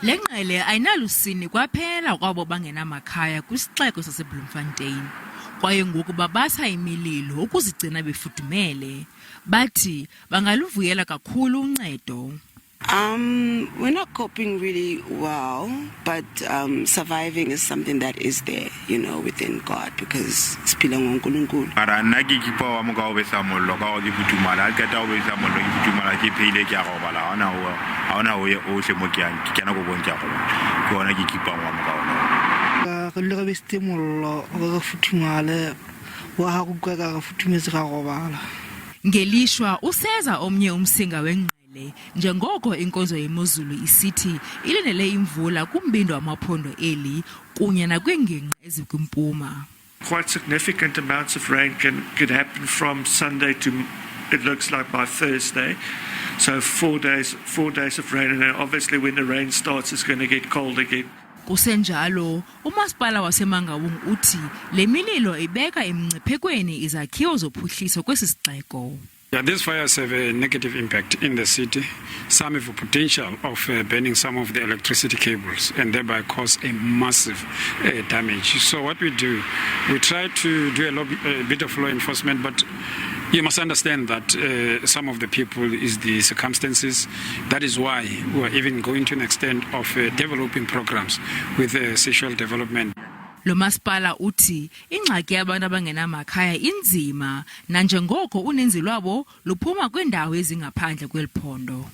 Lengqele ayinalusini kwaphela kwabo bangenamakhaya kwisixeko saseBloemfontein, kwaye ngoku babasa imililo ukuzigcina befudumele. Bathi bangaluvuyela kakhulu uncedo. We're not coping really well, but surviving is something that is there, within God, because siphila ngoNkulunkulu. Ara nna ke kipa wa mo ka o besa mollo ka o ke futumala ka ta o besa mollo ke futumala ke phile ke a robala ona o ye o hle mo ke kana go bontsha go ke ona ke kipa wa mo ka ona ka le ga beste mollo ga futumala wa ha go ka futumetse ga robala. Ngelishwa useza omnye umsinga wengqele njengoko Inkonzo yemozulu isithi ilinele imvula kumbindi wamaphondo eli kunye nakwiingingqi ezikumpuma. Quite significant amounts of rain could happen from Sunday to, it looks like, by Thursday. So 4 days of rain, and then obviously when the rain starts it's going to get cold again. Kusenjalo umasipala waseMangaung uthi le mililo ibeka emngciphekweni izakhiwo zophuhliso kwesi sixeko. Yeah, these fires have a negative impact in the city. Some have a potential of burning some of the electricity cables and thereby cause a massive damage. So what we do, we try to do a bit of law enforcement, but you must understand that some of the people is the circumstances. That is why we are even going to an extent of developing programs with social development. Lo masipala uthi ingxaki yabantu abangenamakhaya inzima nanjengoko uninzi lwabo luphuma kwiindawo ezingaphandle kweliphondo.